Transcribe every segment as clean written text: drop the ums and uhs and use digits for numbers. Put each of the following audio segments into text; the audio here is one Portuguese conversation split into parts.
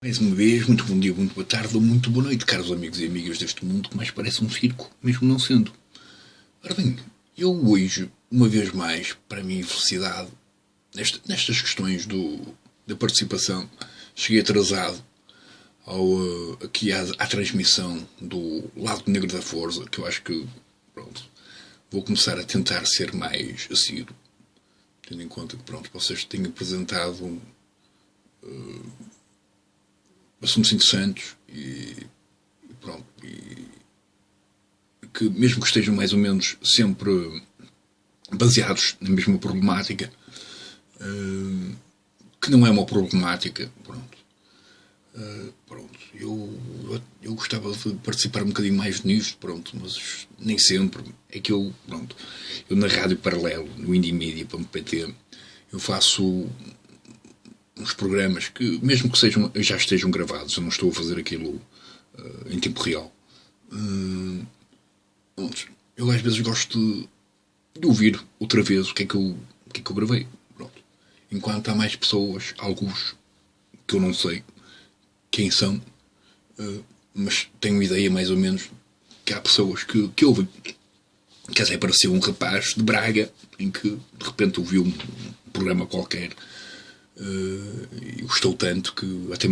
Mais uma vez, muito bom dia, muito boa tarde ou muito boa noite, caros amigos e amigas deste mundo que mais parece um circo, mesmo não sendo. Ora bem, eu hoje, uma vez mais, para a minha felicidade, nestas questões da participação, cheguei atrasado aqui à transmissão do lado negro da força, que eu acho que, pronto, vou começar a tentar ser mais assíduo, tendo em conta que, pronto, vocês têm apresentado assuntos interessantes e pronto, e que mesmo que estejam mais ou menos sempre baseados na mesma problemática, que não é uma problemática, pronto, eu gostava de participar um bocadinho mais nisto, pronto, mas nem sempre. É que eu na Rádio Paralelo, no indiemedia.pt, eu faço uns programas que, mesmo que já estejam gravados, eu não estou a fazer aquilo em tempo real. Eu às vezes gosto de ouvir outra vez o que é que eu gravei. Pronto. Enquanto há mais pessoas, alguns que eu não sei quem são, mas tenho ideia mais ou menos que há pessoas que ouvem. Quer dizer, apareceu um rapaz de Braga em que de repente ouviu um programa qualquer e gostou tanto que até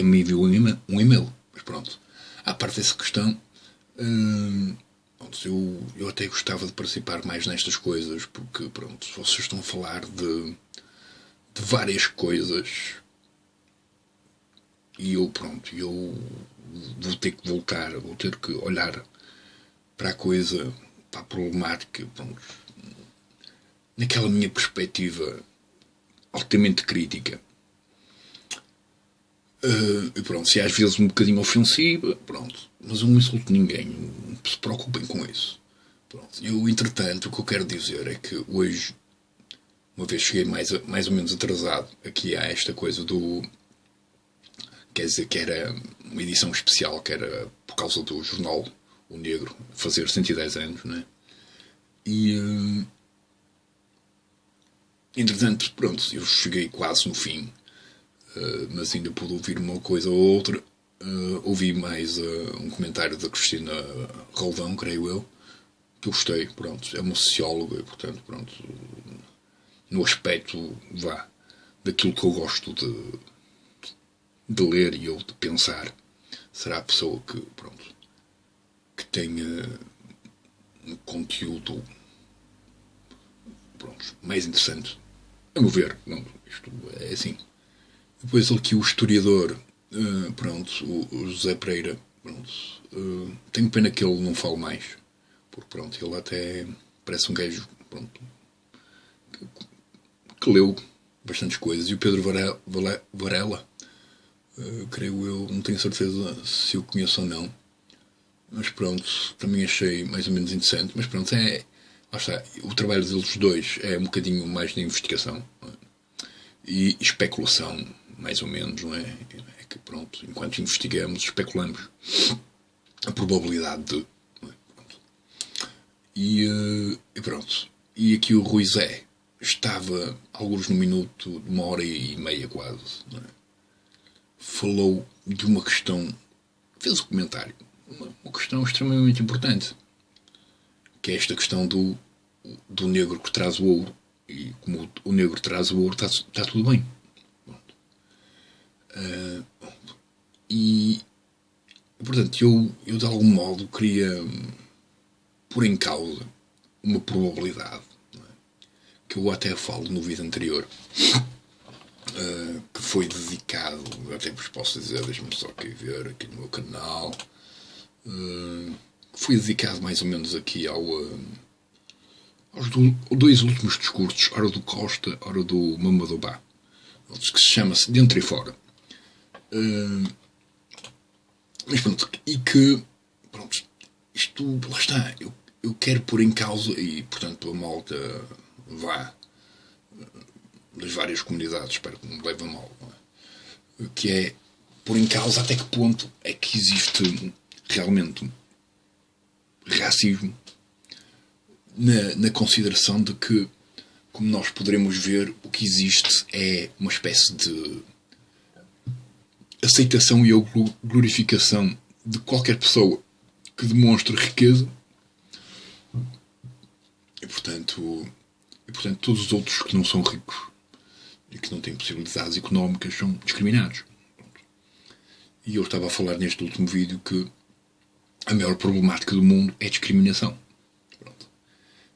me enviou um e-mail. Mas pronto, à parte dessa questão, eu até gostava de participar mais nestas coisas, porque pronto, vocês estão a falar de várias coisas e eu vou ter que voltar, vou ter que olhar para a coisa, para a problemática, pronto, naquela minha perspectiva altamente crítica. E pronto, se às vezes um bocadinho ofensiva, pronto, mas eu não insulto ninguém, não se preocupem com isso. Pronto. Eu, entretanto, o que eu quero dizer é que hoje, uma vez cheguei mais ou menos atrasado aqui a esta coisa quer dizer, que era uma edição especial, que era por causa do jornal O Negro fazer 110 anos, né? E entretanto, pronto, eu cheguei quase no fim, mas ainda pude ouvir uma coisa ou outra. Ouvi mais um comentário da Cristina Roldão, creio eu, que eu gostei, pronto, é uma socióloga, portanto, pronto, no aspecto, daquilo que eu gosto de ler e eu de pensar, será a pessoa que, pronto, que tenha um conteúdo, pronto, mais interessante, a meu ver, não, isto é assim. Depois aqui o historiador, pronto, o José Pereira, pronto, tenho pena que ele não fale mais, porque pronto, ele até parece um gajo, pronto, que leu bastantes coisas. E o Pedro Varela, creio eu, não tenho certeza se o conheço ou não, mas pronto, também achei mais ou menos interessante. Mas pronto, lá está, o trabalho deles dois é um bocadinho mais de investigação, e especulação, mais ou menos, não é? É que pronto, enquanto investigamos, especulamos a probabilidade de. Pronto. E pronto. E aqui o Rui Zé estava, alguns no minuto, de 1h30 quase, não é? Falou de uma questão, fez um comentário, uma questão extremamente importante, que é esta questão do negro que traz o ouro. E como o negro traz o ouro, está tudo bem. E portanto, eu de algum modo queria pôr em causa uma probabilidade, não é? Que eu até falo no vídeo anterior, que foi dedicado, até vos posso dizer, deixe-me só aqui ver aqui no meu canal, que foi dedicado mais ou menos aqui aos dois últimos discursos, ora do Costa, ora do Mamadou, que se chama-se Dentro e Fora. Mas pronto, e que, pronto, isto, lá está, eu quero pôr em causa, e portanto a malta das várias comunidades, espero que não me leve a mal, não é? Que é pôr em causa até que ponto é que existe realmente racismo na consideração de que, como nós poderemos ver, o que existe é uma espécie de aceitação e a glorificação de qualquer pessoa que demonstre riqueza e, portanto, todos os outros que não são ricos e que não têm possibilidades económicas são discriminados. E eu estava a falar neste último vídeo que a maior problemática do mundo é a discriminação. Pronto.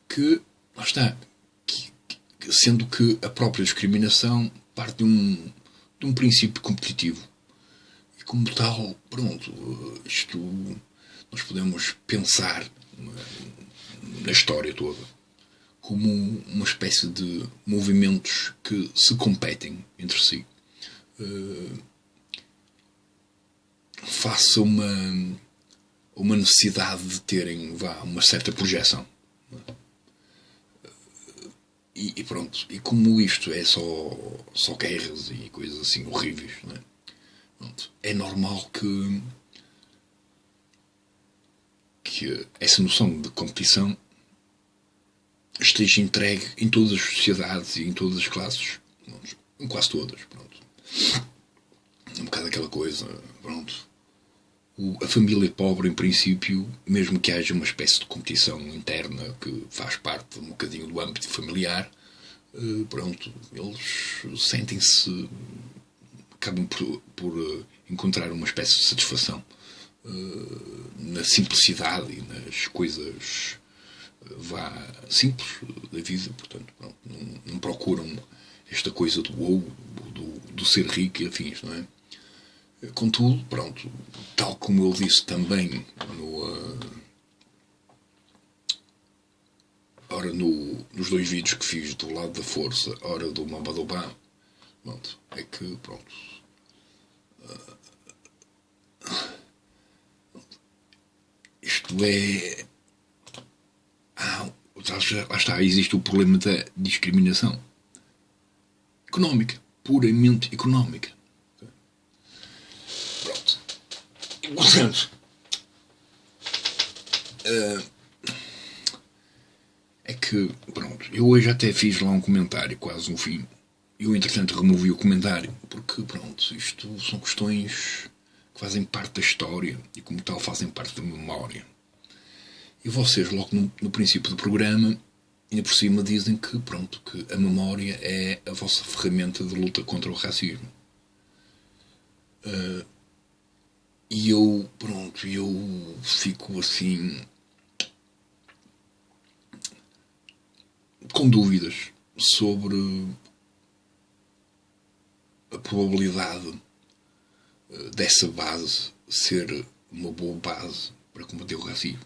Que, lá está, sendo que a própria discriminação parte de um princípio competitivo. E como tal, pronto, isto nós podemos pensar na história toda como uma espécie de movimentos que se competem entre si. Face a uma necessidade de terem uma certa projeção. E pronto, e como isto é só guerras e coisas assim horríveis, não é? Pronto, é normal que essa noção de competição esteja entregue em todas as sociedades e em todas as classes, pronto, em quase todas, pronto. Um bocado aquela coisa, pronto. A família pobre, em princípio, mesmo que haja uma espécie de competição interna que faz parte um bocadinho do âmbito familiar, pronto, eles sentem-se, acabam por encontrar uma espécie de satisfação na simplicidade e nas coisas simples da vida, portanto, pronto, não procuram esta coisa do ouro, do ser rico e afins, não é? Contudo, pronto, tal como eu disse também nos dois vídeos que fiz do lado da força, ora do Mambadobá, pronto, é que, pronto, isto é... lá está, existe o problema da discriminação económica, puramente económica. Pronto. Portanto, é que, pronto, eu hoje até fiz lá um comentário, quase no fim. Eu, entretanto, removi o comentário, porque, pronto, isto são questões que fazem parte da história e, como tal, fazem parte da memória. E vocês, logo no princípio do programa, ainda por cima dizem que, pronto, que a memória é a vossa ferramenta de luta contra o racismo. E eu, pronto, eu fico assim com dúvidas sobre a probabilidade dessa base ser uma boa base para combater o racismo.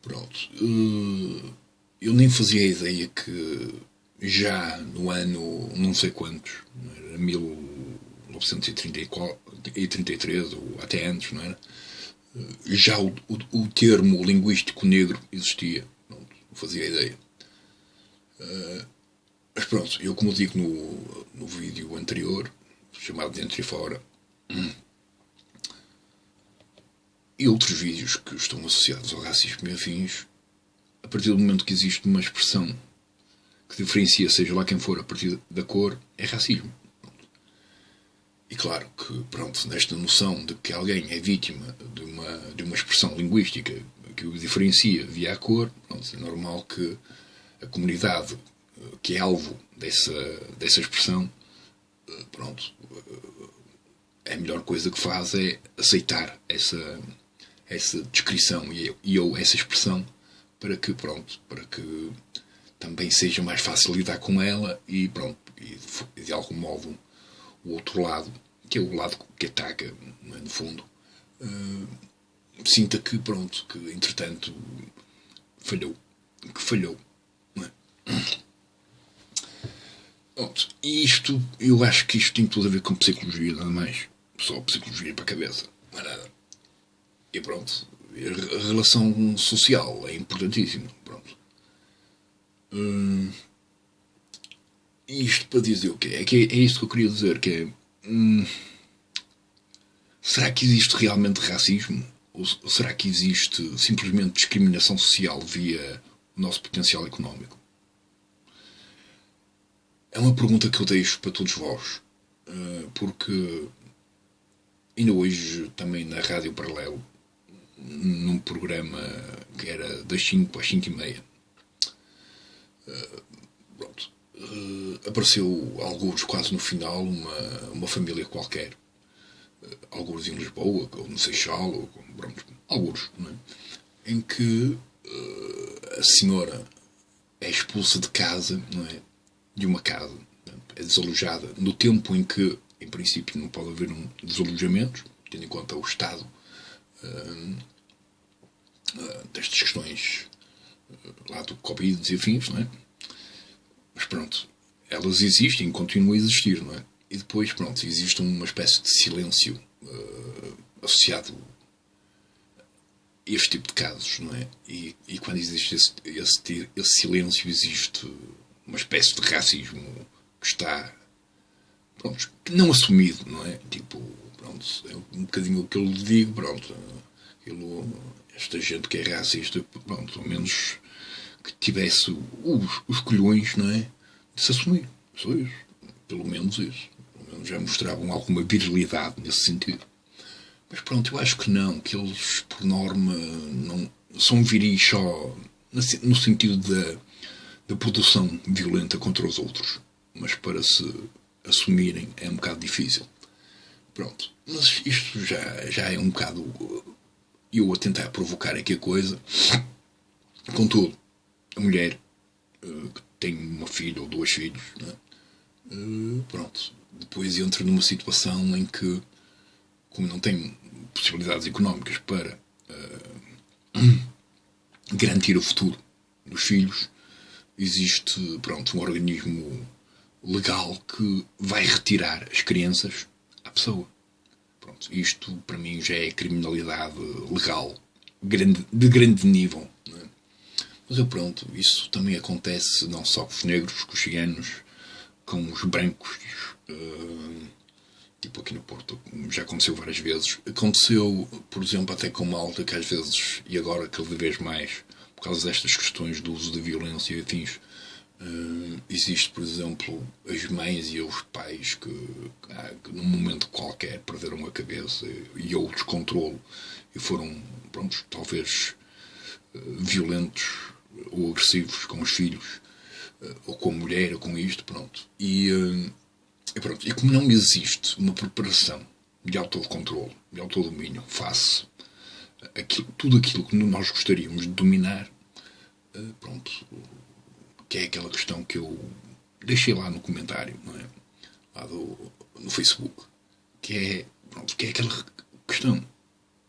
Pronto. Eu nem fazia ideia que já no ano não sei quantos, 1933 ou até antes, não era? Já o termo linguístico negro existia. Não fazia ideia. Mas pronto, eu, como digo no vídeo anterior, chamado Dentro e Fora, e outros vídeos que estão associados ao racismo e afins, a partir do momento que existe uma expressão que diferencia, seja lá quem for, a partir da cor, é racismo. E claro que, pronto, nesta noção de que alguém é vítima de uma expressão linguística que o diferencia via a cor, pronto, é normal que a comunidade que é alvo dessa expressão, pronto, a melhor coisa que faz é aceitar essa descrição e essa expressão para que também seja mais fácil lidar com ela e pronto, e de algum modo o outro lado, que é o lado que ataca, no fundo, sinta que pronto, que entretanto falhou. Não é? Pronto. E isto, eu acho que isto tem tudo a ver com psicologia, nada mais. Só psicologia para a cabeça, não é nada. E pronto, a relação social é importantíssima. Pronto. E isto para dizer o quê? É isto que eu queria dizer, que é... será que existe realmente racismo? Ou será que existe simplesmente discriminação social via o nosso potencial económico? É uma pergunta que eu deixo para todos vós. porque ainda hoje também na Rádio Paralelo, num programa que era das 5 às 5 e meia, pronto, apareceu alguns quase no final uma família qualquer, alguns em Lisboa ou no Seixal, ou pronto, alguns, não é? Em que a senhora é expulsa de casa, não é? De uma casa, é desalojada no tempo em que, em princípio, não pode haver um desalojamento, tendo em conta o estado destas questões lá do Covid e afins, não é? Mas pronto, elas existem, continuam a existir, não é? E depois, pronto, existe uma espécie de silêncio associado a este tipo de casos, não é? E quando existe esse silêncio, existe uma espécie de racismo que está, pronto, não assumido, não é? Tipo, pronto, é um bocadinho o que eu lhe digo, pronto, esta gente que é racista, pronto, ao menos que tivesse os colhões, não é? De se assumir, só isso, pelo menos isso. Pelo menos já mostravam alguma virilidade nesse sentido. Mas pronto, eu acho que não, que eles, por norma, não são viris só no sentido da produção violenta contra os outros. Mas para se assumirem é um bocado difícil. Pronto, mas isto já é um bocado eu a tentar provocar aqui a coisa. Contudo, a mulher que tem uma filha ou 2 filhos, não é? Pronto, depois entra numa situação em que, como não tem possibilidades económicas para garantir o futuro dos filhos, existe, pronto, um organismo legal que vai retirar as crianças à pessoa. Pronto, isto para mim já é criminalidade legal de grande nível, não é? Mas pronto, isso também acontece não só com os negros, com os ciganos, com os brancos, tipo aqui no Porto, já aconteceu várias vezes. Aconteceu, por exemplo, até com Malta, que às vezes, e agora cada vez mais, por causa destas questões do uso da violência e afins, existe, por exemplo, as mães e os pais que num momento qualquer perderam a cabeça e ou o descontrolo e foram, pronto, talvez violentos ou agressivos com os filhos, ou com a mulher, ou com isto, pronto. Pronto. E como não existe uma preparação de autocontrole, de autodomínio, face tudo aquilo que nós gostaríamos de dominar, pronto, que é aquela questão que eu deixei lá no comentário, não é? Lá no Facebook, que é aquela questão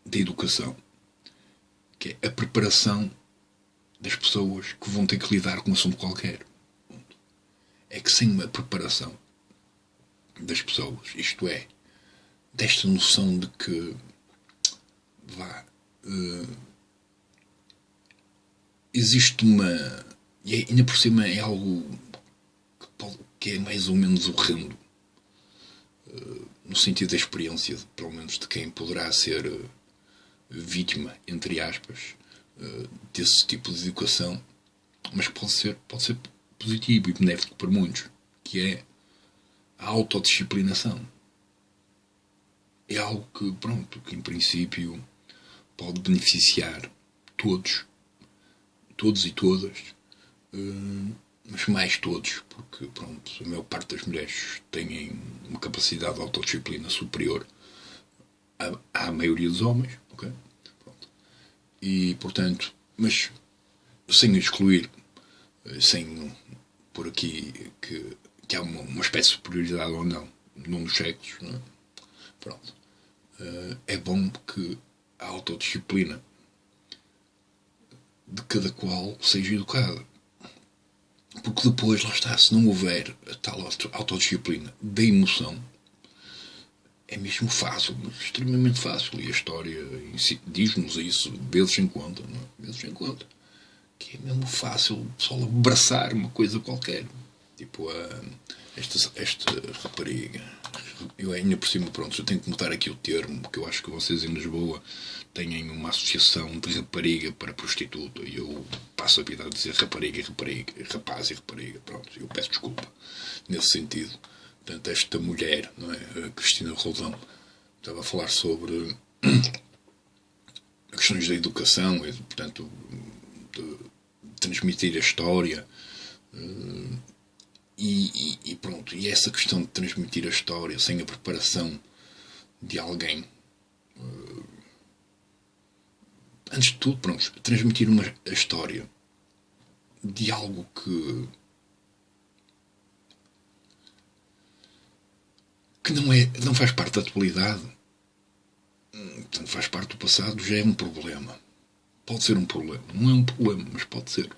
da educação, que é a preparação das pessoas que vão ter que lidar com um assunto qualquer. É que sem uma preparação das pessoas, isto é, desta noção de que existe uma, e ainda por cima é algo que é mais ou menos horrendo, no sentido da experiência, pelo menos de quem poderá ser vítima, entre aspas, desse tipo de educação, mas que pode ser positivo e benéfico para muitos, que é a autodisciplinação. É algo que, pronto, que em princípio pode beneficiar todos e todas, mas mais todos, porque, pronto, a maior parte das mulheres têm uma capacidade de autodisciplina superior à maioria dos homens, ok? Pronto. E, portanto, mas sem excluir, sem por aqui que há uma espécie de superioridade ou não num dos sexos, não é? Pronto. É bom que a autodisciplina de cada qual seja educada. Porque depois, lá está, se não houver a tal autodisciplina da emoção, é mesmo fácil, extremamente fácil. E a história diz-nos isso de vezes em quando, não é? Vezes em quando. Que é mesmo fácil só abraçar uma coisa qualquer. Tipo, esta rapariga. Eu ainda por cima, pronto, eu tenho que mudar aqui o termo, porque eu acho que vocês em Lisboa têm uma associação de rapariga para prostituta e eu passo a vida a dizer rapariga, rapaz e rapariga. Pronto, eu peço desculpa nesse sentido. Portanto, esta mulher, não é? A Cristina Roldão, estava a falar sobre questões da educação, e, portanto, de transmitir a história. E pronto, e essa questão de transmitir a história sem a preparação de alguém, antes de tudo, pronto, transmitir a história de algo que não faz parte da atualidade, portanto faz parte do passado, já é um problema. Pode ser um problema, não é um problema, mas pode ser.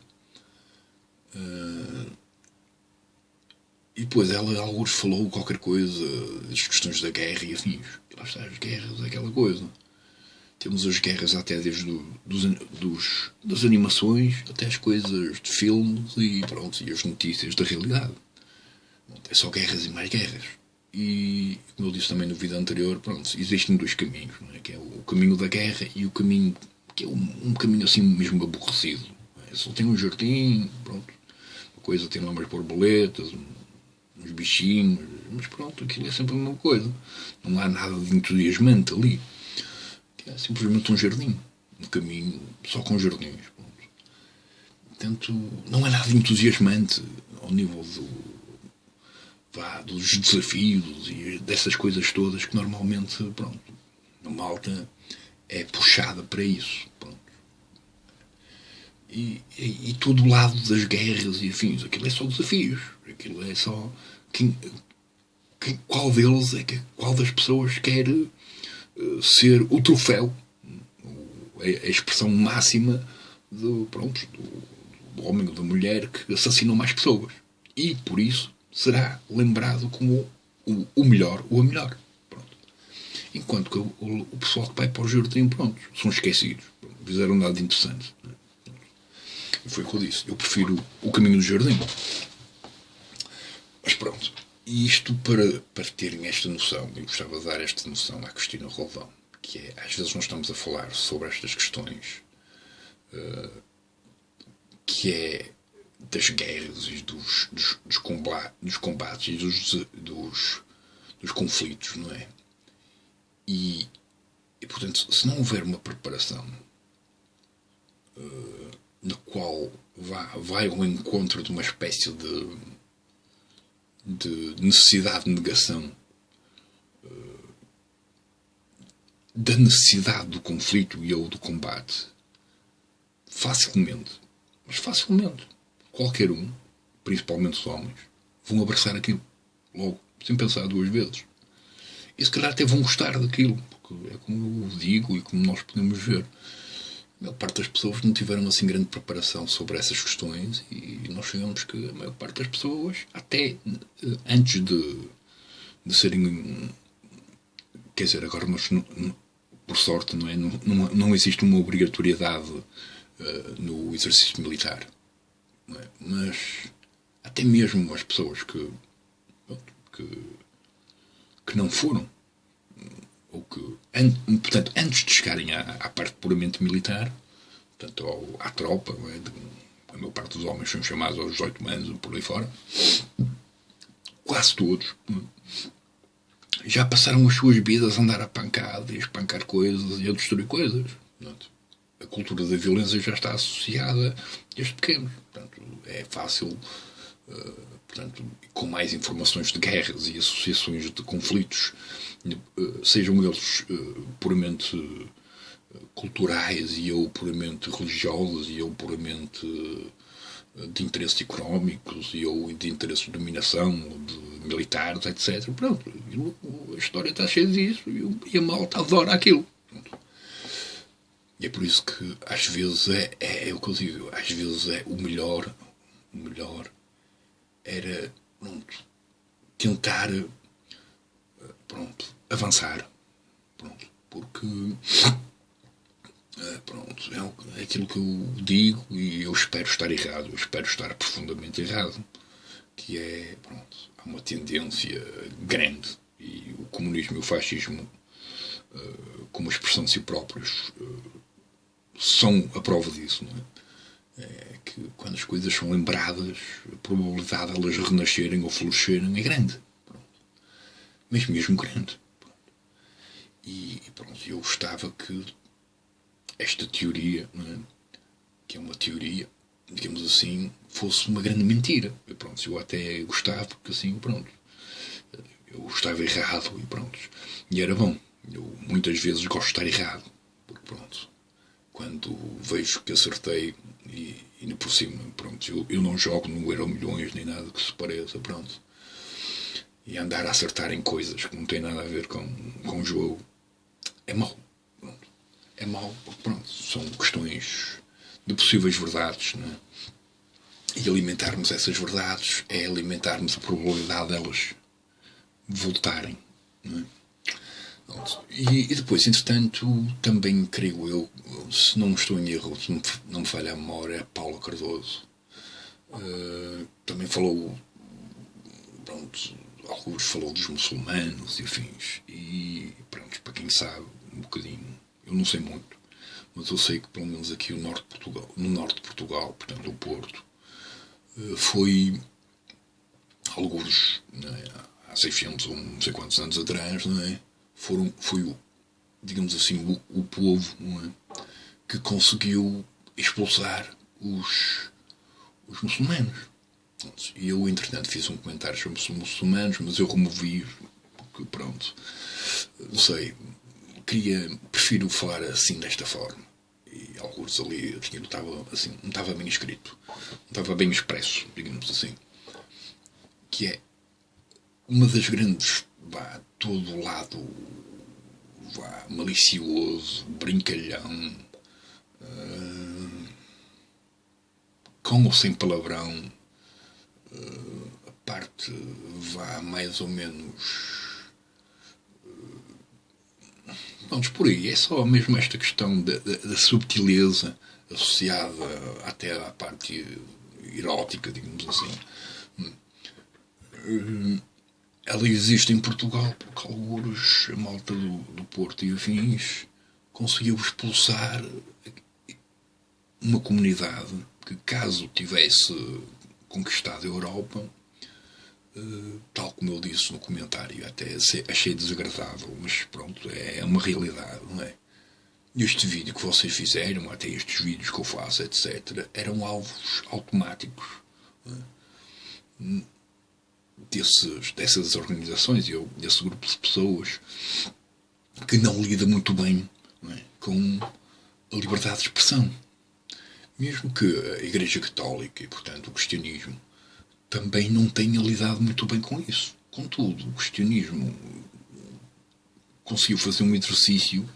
E depois ela, alguns falou qualquer coisa das questões da guerra e afins. E lá está, as guerras, aquela coisa. Temos as guerras até desde das animações até as coisas de filmes e pronto, e as notícias da realidade. É só guerras e mais guerras. E, como eu disse também no vídeo anterior, pronto, existem dois caminhos, não é? Que é o caminho da guerra e o caminho que é um caminho assim mesmo aborrecido. É? Só tem um jardim, pronto, uma coisa tem lá umas borboletas, uns bichinhos, mas pronto, aquilo é sempre a mesma coisa. Não há nada de entusiasmante ali. É simplesmente um jardim, um caminho só com jardins. Pronto. Portanto, não é nada de entusiasmante ao nível dos desafios e dessas coisas todas que normalmente, pronto, a malta é puxada para isso. Pronto. E todo o lado das guerras e afins, aquilo é só desafios. Aquilo é só qual das pessoas quer ser o troféu, a expressão máxima do homem ou da mulher que assassinou mais pessoas. E por isso será lembrado como o melhor ou a melhor. Pronto. Enquanto que o pessoal que vai para o jardim, pronto, são esquecidos. Não fizeram nada de interessante. E foi o que eu disse. Eu prefiro o caminho do jardim. Mas pronto. E isto para terem esta noção, eu gostava de dar esta noção à Cristina Roldão, que é, às vezes nós estamos a falar sobre estas questões, que é das guerras e dos combates e dos conflitos, não é? E portanto, se não houver uma preparação na qual vai ao encontro de uma espécie de necessidade de negação da necessidade do conflito e ou do combate, facilmente, qualquer um, principalmente os homens, vão abraçar aquilo logo, sem pensar duas vezes. E se calhar até vão gostar daquilo, porque é como eu digo e como nós podemos ver. A maior parte das pessoas não tiveram assim grande preparação sobre essas questões e nós sabemos que a maior parte das pessoas, até antes de serem... Quer dizer, agora nós, por sorte, não é? Não existe uma obrigatoriedade no exercício militar. Não é? Mas até mesmo as pessoas que não foram, ou que, portanto, antes de chegarem à parte puramente militar, portanto, à tropa, não é? A maior parte dos homens são chamados aos 18 anos, por aí fora, quase todos, já passaram as suas vidas a andar a pancada e a espancar coisas e a destruir coisas. Portanto, a cultura da violência já está associada desde pequenos. Portanto, é fácil, portanto, com mais informações de guerras e associações de conflitos, sejam eles puramente culturais e ou puramente religiosos e ou puramente de interesses económicos e ou de interesses de dominação, de militares, etc. Pronto, a história está cheia disso e a malta adora aquilo. Pronto. E é por isso que às vezes é o que eu digo, às vezes é o melhor era, pronto, tentar, pronto, avançar, pronto, porque pronto, é aquilo que eu digo e eu espero estar errado, eu espero estar profundamente errado, que é, pronto, há uma tendência grande e o comunismo e o fascismo, como expressão de si próprios, são a prova disso, não é? É que quando as coisas são lembradas, a probabilidade de elas renascerem ou florescerem é grande. Pronto. mas mesmo grande. E pronto, eu gostava que esta teoria, não é? Que é uma teoria, digamos assim, fosse uma grande mentira. E pronto, eu até gostava, porque assim, pronto, eu estava errado e pronto. E era bom. Eu muitas vezes gosto de estar errado, porque pronto, quando vejo que acertei e por cima, pronto, eu não jogo no Euromilhões nem nada que se pareça, pronto. E andar a acertar em coisas que não têm nada a ver com o jogo é mau. Pronto. É mau porque, pronto, são questões de possíveis verdades, não é? E alimentarmos essas verdades é alimentarmos a probabilidade delas voltarem, não é? E depois, entretanto, também creio eu, se não estou em erro, se não me falha a memória, é Paula Cardoso. Também falou, pronto, alguns falou dos muçulmanos e afins. E pronto, para quem sabe um bocadinho, eu não sei muito, mas eu sei que pelo menos aqui no norte de Portugal, portanto o Porto, foi alguns, né, há 600 ou não sei quantos anos atrás, não é? Foi, digamos assim, o povo, não é? Que conseguiu expulsar os muçulmanos. E eu, entretanto, fiz um comentário sobre os muçulmanos, mas eu removi, porque pronto, não sei, prefiro falar assim desta forma. E alguns ali, aquilo estava assim, não estava bem escrito, não estava bem expresso, digamos assim. Que é uma das grandes, todo o lado, malicioso, brincalhão, com ou sem palavrão, a parte mais ou menos. Vamos por aí, é só mesmo esta questão da subtileza associada até à parte erótica, digamos assim. Ela existe em Portugal porque alguns, a malta do Porto e afins, conseguiu expulsar uma comunidade que, caso tivesse conquistado a Europa, tal como eu disse no comentário, até achei desagradável, mas pronto, é uma realidade, não é? Este vídeo que vocês fizeram, até estes vídeos que eu faço, etc., eram alvos automáticos, dessas organizações, desse grupo de pessoas que não lida muito bem, não é, com a liberdade de expressão. Mesmo que a Igreja Católica e, portanto, o cristianismo também não tenha lidado muito bem com isso. Contudo, o cristianismo conseguiu fazer um exercício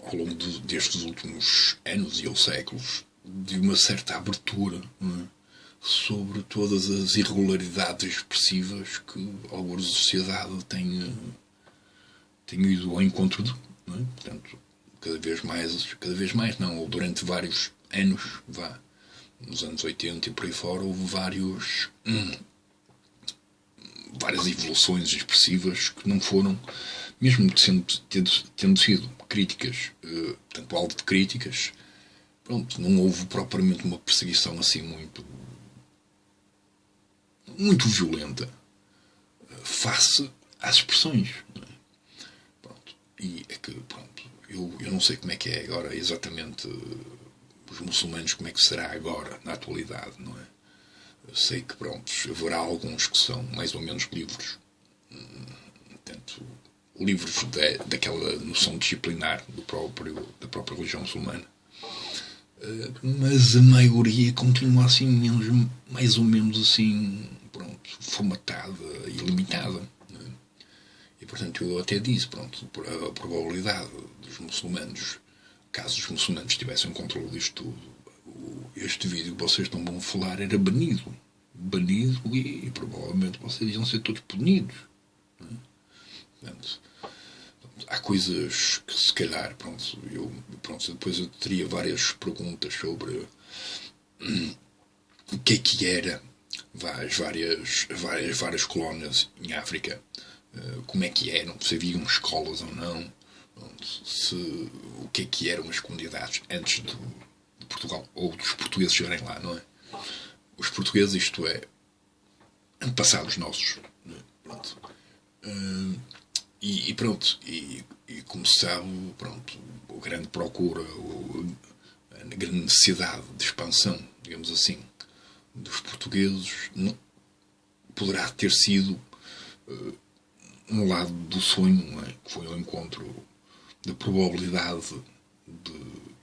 ao longo destes últimos anos e ou séculos de uma certa abertura, não é, sobre todas as irregularidades expressivas que alguma sociedade tem ido ao encontro de, não é? Portanto, cada vez mais não, ou durante vários anos, nos anos 80 e por aí fora, houve várias evoluções expressivas que não foram, mesmo tendo sido críticas, portanto, alvo de críticas, pronto, não houve propriamente uma perseguição assim muito violenta face às expressões. Não é? Pronto. E é que, pronto, eu não sei como é que é agora exatamente os muçulmanos, como é que será agora, na atualidade, não é? Eu sei que, pronto, haverá alguns que são mais ou menos livres, portanto, livres daquela noção disciplinar da própria religião muçulmana. Mas a maioria continua assim, mais ou menos assim, pronto, formatada e limitada. Né? E portanto eu até disse, pronto, a probabilidade dos muçulmanos, caso os muçulmanos tivessem controle disto tudo, este vídeo que vocês estão a falar era banido e provavelmente vocês iam ser todos punidos. Né? Portanto, há coisas que se calhar, pronto, depois eu teria várias perguntas sobre o que era as várias colónias em África, como é que eram, se haviam escolas ou não, o que eram as comunidades antes de Portugal, ou dos portugueses chegarem lá, não é? Os portugueses, isto é, antepassados nossos, não é? Pronto. E pronto, e como se sabe, pronto, a grande procura, a grande necessidade de expansão, digamos assim, dos portugueses poderá ter sido um lado do sonho, não é? Que foi ao encontro da probabilidade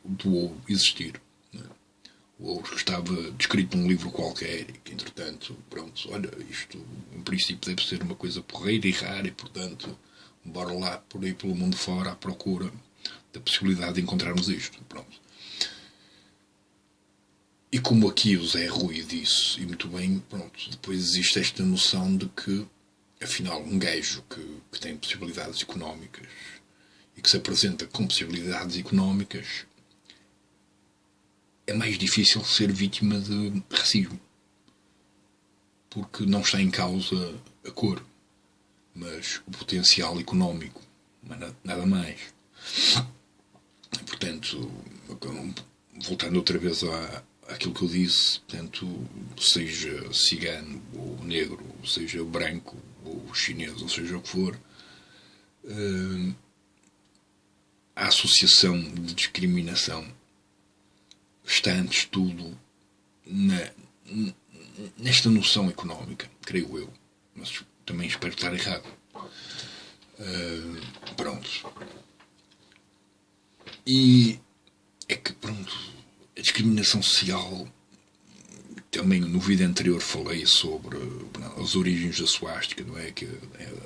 do ouro existir. Não é? O ouro que estava descrito num livro qualquer e que, entretanto, pronto, olha, isto em princípio deve ser uma coisa porreira e rara e, portanto, bora lá por aí pelo mundo fora à procura da possibilidade de encontrarmos isto. Pronto. E como aqui o Zé Rui disse, e muito bem, pronto, depois existe esta noção de que, afinal, um gajo que tem possibilidades económicas e que se apresenta com possibilidades económicas, é mais difícil ser vítima de racismo. Porque não está em causa a cor, mas o potencial económico, nada mais. Portanto, voltando outra vez àquilo que eu disse, portanto, seja cigano ou negro, seja branco ou chinês, ou seja o que for, a associação de discriminação está antes de tudo nesta noção económica, creio eu, mas também espero estar errado. Pronto. E é que, pronto, a discriminação social, também no vídeo anterior falei sobre as origens da suástica, não é? Que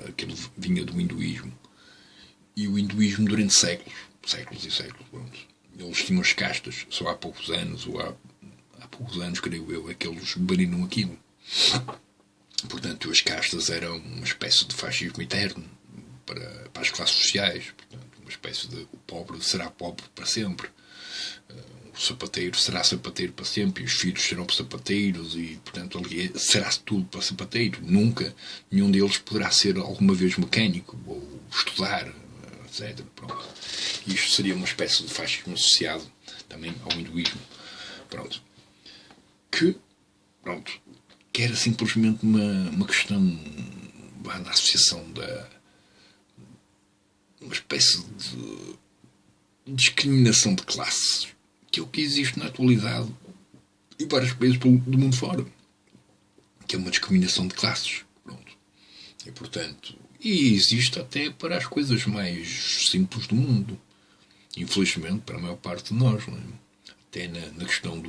aquilo vinha do hinduísmo. E o hinduísmo durante séculos e séculos, pronto. Eles tinham as castas, só há poucos anos, ou há poucos anos, creio eu, é que eles baniram aquilo. Portanto, as castas eram uma espécie de fascismo eterno para as classes sociais. Portanto, uma espécie de o pobre será pobre para sempre. O sapateiro será sapateiro para sempre. E os filhos serão sapateiros. E, portanto, ali será tudo para sapateiro. Nunca nenhum deles poderá ser alguma vez mecânico ou estudar, etc. Pronto. E isto seria uma espécie de fascismo associado também ao hinduísmo. Pronto. Que era simplesmente uma questão da associação uma espécie de discriminação de classes, que é o que existe na atualidade em vários países do mundo fora, que é uma discriminação de classes. Pronto. E, portanto, existe até para as coisas mais simples do mundo, infelizmente para a maior parte de nós, não é? Até na questão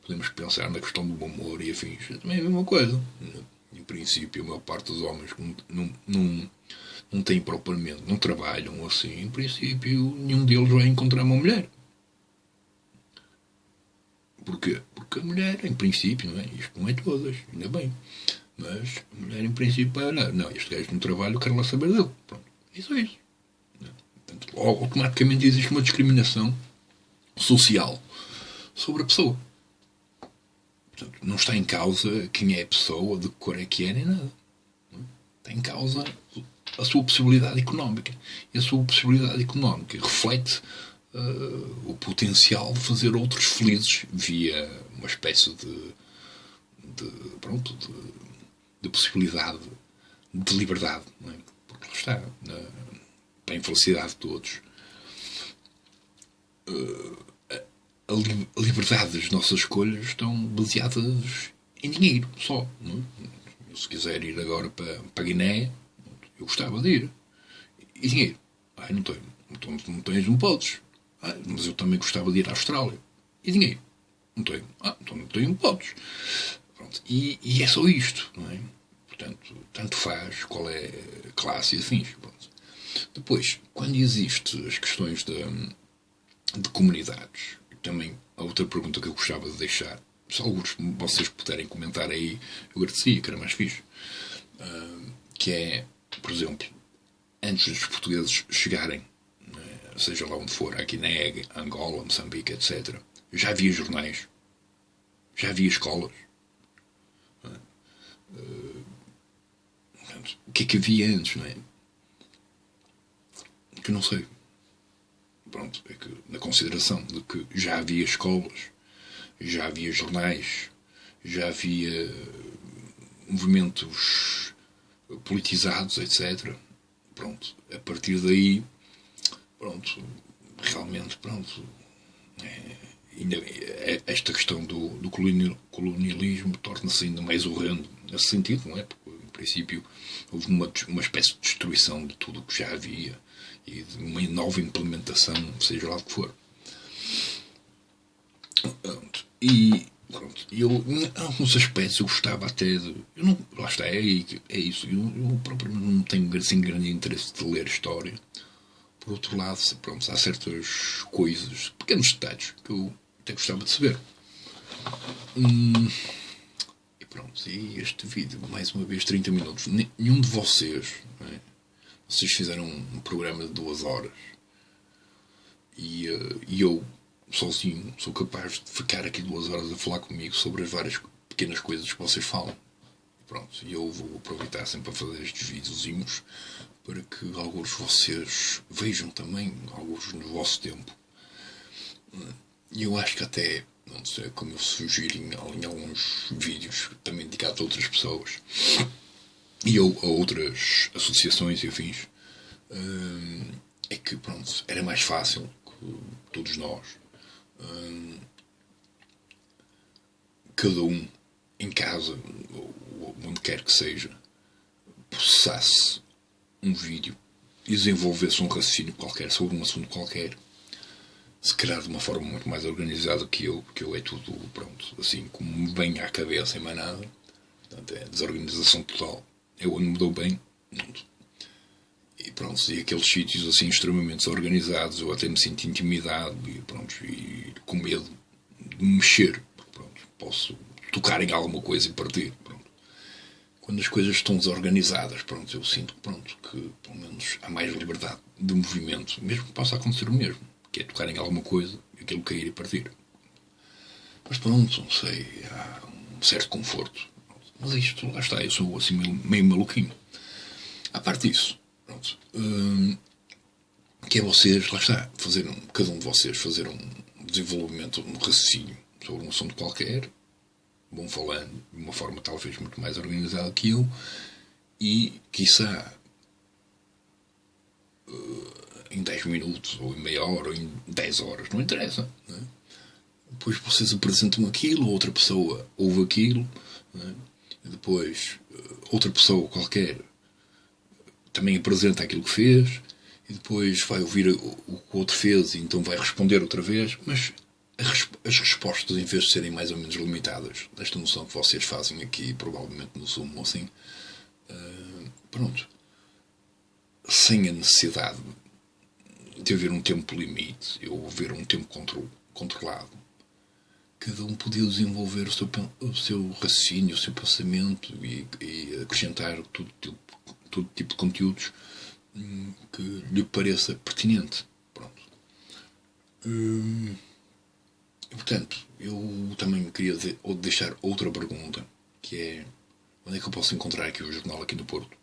podemos pensar na questão do bom humor e afins. É também a mesma coisa. Em princípio, a maior parte dos homens não têm propriamente, não trabalham assim. Em princípio, nenhum deles vai encontrar uma mulher. Porquê? Porque a mulher, em princípio, não é? Isto não é todas, ainda bem. Mas a mulher, em princípio, era, não, este gajo não trabalha, eu quero lá saber dele. Pronto. Isso é isso. Portanto, automaticamente existe uma discriminação social sobre a pessoa. Portanto, não está em causa quem é a pessoa, de que cor é que é, nem nada. Está em causa a sua possibilidade económica. E a sua possibilidade económica reflete o potencial de fazer outros felizes via uma espécie de possibilidade de liberdade. Não é? Porque lá está, para a infelicidade de todos, a liberdade das nossas escolhas estão baseadas em dinheiro só. Não é? Se quiser ir agora para a Guiné, eu gostava de ir. E dinheiro? Não tenho. Então não tens, não podes. Mas eu também gostava de ir à Austrália. E dinheiro? Não tenho. Então não tenho, não podes. Pronto. E é só isto, não é? Portanto, tanto faz qual é a classe e afins. Pronto. Depois, quando existem as questões de comunidades, também a outra pergunta que eu gostava de deixar, se alguns de vocês puderem comentar aí, eu agradecia, que era mais fixe, que é, por exemplo, antes dos portugueses chegarem, seja lá onde for, a Guiné, Angola, Moçambique, etc., já havia jornais, já havia escolas. O que é que havia antes, não é? Que não sei. Pronto, é que na consideração de que já havia escolas, já havia jornais, já havia movimentos politizados, etc. Pronto, a partir daí, pronto, realmente, pronto, esta questão do colonialismo torna-se ainda mais horrendo nesse sentido, não é? Porque, em princípio, houve uma espécie de destruição de tudo o que já havia e de uma nova implementação, seja lá o que for. E pronto, eu, em alguns aspectos, eu gostava até de. Eu não, lá está, é isso. Eu propriamente não tenho assim, grande interesse de ler história. Por outro lado, pronto, há certas coisas, pequenos detalhes, que eu até gostava de saber. E pronto, e este vídeo, mais uma vez, 30 minutos. Nenhum de vocês, não é? Vocês fizeram um programa de 2 horas. E eu, sozinho, sou capaz de ficar aqui 2 horas a falar comigo sobre as várias pequenas coisas que vocês falam. Pronto, e eu vou aproveitar sempre a fazer estes videozinhos para que alguns de vocês vejam também, alguns no vosso tempo. E eu acho que até, não sei, como eu sugiro em alguns vídeos também dedicados a outras pessoas e a outras associações e afins, é que, pronto, era mais fácil que todos nós, cada um em casa, ou onde quer que seja, processasse um vídeo e desenvolvesse um raciocínio qualquer sobre um assunto qualquer, se calhar de uma forma muito mais organizada que eu, porque eu é tudo, pronto, assim como me vem à cabeça e mais nada. Portanto, é desorganização total. Eu onde me dou bem, pronto. E pronto, e aqueles sítios assim extremamente desorganizados, eu até me sinto intimidado e pronto, e com medo de me mexer. Pronto, posso tocar em alguma coisa e partir. Pronto. Quando as coisas estão desorganizadas, pronto, eu sinto pronto, que pelo menos há mais liberdade de movimento, mesmo que possa acontecer o mesmo, que é tocar em alguma coisa e aquilo cair e partir. Mas pronto, não sei, há um certo conforto. Mas isto, lá está, eu sou assim meio maluquinho. À parte disso, pronto, que é vocês, lá está, cada um de vocês fazer um desenvolvimento, um raciocínio sobre um assunto qualquer, vão falando de uma forma talvez muito mais organizada que eu, e quiçá em 10 minutos, ou em meia hora, ou em 10 horas, não interessa. Não é? Depois vocês apresentam aquilo, outra pessoa ouve aquilo, não é? E depois outra pessoa qualquer também apresenta aquilo que fez, e depois vai ouvir o que o outro fez e então vai responder outra vez, mas as respostas, em vez de serem mais ou menos limitadas, desta noção que vocês fazem aqui, provavelmente no Zoom, assim, pronto, sem a necessidade de haver um tempo limite, ou haver um tempo controlado, cada um podia desenvolver o seu raciocínio, o seu pensamento e acrescentar todo tipo de conteúdos que lhe pareça pertinente. Pronto. E, portanto, eu também queria deixar outra pergunta, que é: onde é que eu posso encontrar aqui o jornal aqui no Porto?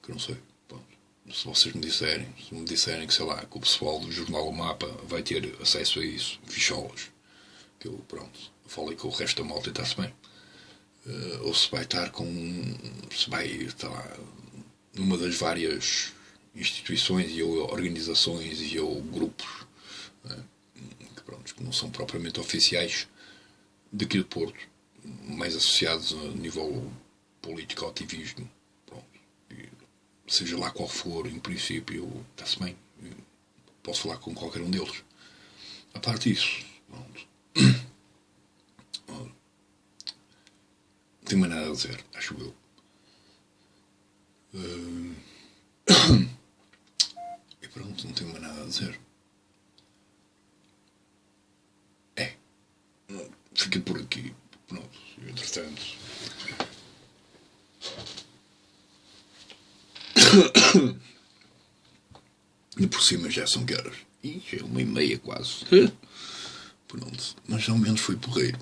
Que eu não sei. Pronto. Se vocês me disserem que, sei lá, que o pessoal do jornal O Mapa vai ter acesso a isso, ficholas, que eu, pronto, falei com o resto da malta e está-se bem. Ou se vai estar estar lá, numa das várias instituições e ou organizações e ou grupos, né, que não são propriamente oficiais daqui do Porto, mais associados a nível político, ativismo, pronto. E, seja lá qual for, em princípio, está-se bem. Posso falar com qualquer um deles. A parte disso, pronto. Não tenho mais nada a dizer, acho eu. E pronto, não tenho mais nada a dizer. Fiquei por aqui. Pronto, entretanto. E por cima já são que horas? Ih, já é 1h30 quase. Pronto, mas ao menos foi porreiro.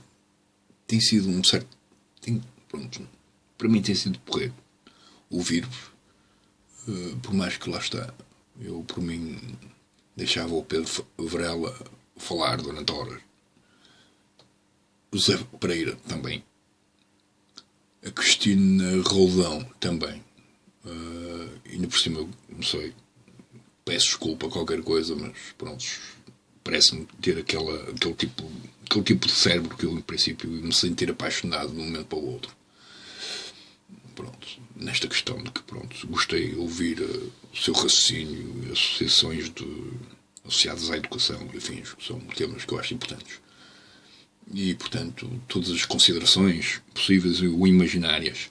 Tem sido um certo. Pronto, para mim tem sido porreiro ouvir-vos. Por mais que lá está, eu por mim deixava o Pedro Varela falar durante horas. O José Pereira também. A Cristina Roldão também. Ainda por cima, não sei, peço desculpa a qualquer coisa, mas pronto, parece-me ter aquele tipo de cérebro que eu, em princípio, me sentir apaixonado de um momento para o outro. Pronto, nesta questão de que, pronto, gostei de ouvir o seu raciocínio, associações associadas à educação, enfim, são temas que eu acho importantes. E, portanto, todas as considerações possíveis ou imaginárias,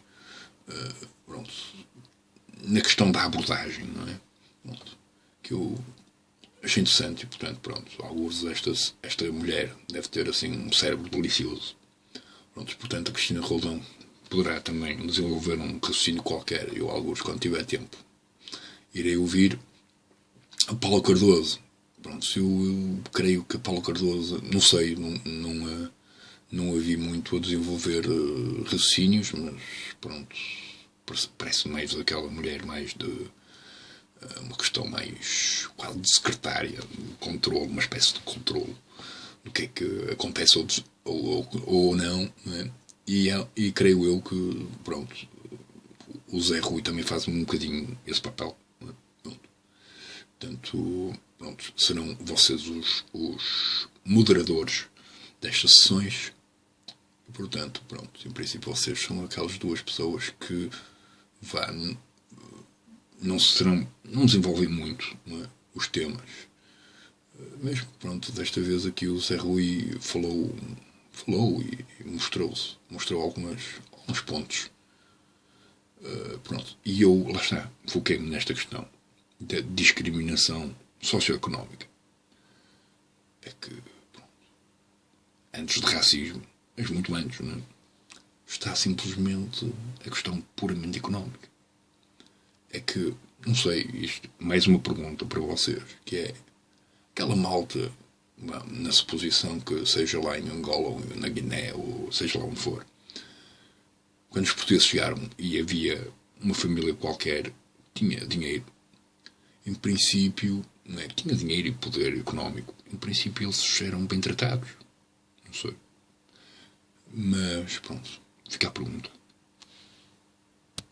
pronto, na questão da abordagem, não é? Pronto, que eu achei interessante e, portanto, pronto, alguns esta mulher deve ter, assim, um cérebro delicioso. Pronto, portanto, a Cristina Roldão poderá também desenvolver um raciocínio qualquer. Eu, alguns, quando tiver tempo, irei ouvir a Paula Cardoso. Pronto, eu creio que a Paula Cardoso, não sei, não a vi muito a desenvolver raciocínios, mas pronto, parece mais daquela mulher mais de uma questão mais quase de secretária, de controle, uma espécie de controle do que é que acontece ou não, né? E creio eu que, pronto, o Zé Rui também faz um bocadinho esse papel. Né? Portanto, pronto, serão vocês os moderadores destas sessões. E, portanto, pronto, em princípio vocês são aquelas duas pessoas que não desenvolvem muito, não é, os temas. Mesmo, pronto, desta vez aqui o Zé Rui falou e mostrou alguns pontos. Pronto, e eu, lá está, foquei-me nesta questão da discriminação socioeconómica. É que, pronto, antes de racismo, mas muito antes, não é? Está simplesmente a questão puramente económica. É que, não sei, isto, mais uma pergunta para vocês, que é aquela malta, na suposição que seja lá em Angola ou na Guiné ou seja lá onde for, quando os portugueses chegaram e havia uma família qualquer que tinha dinheiro, em princípio, não é, tinha dinheiro e poder económico, em princípio eles eram bem tratados, não sei. Mas pronto, fica a pergunta.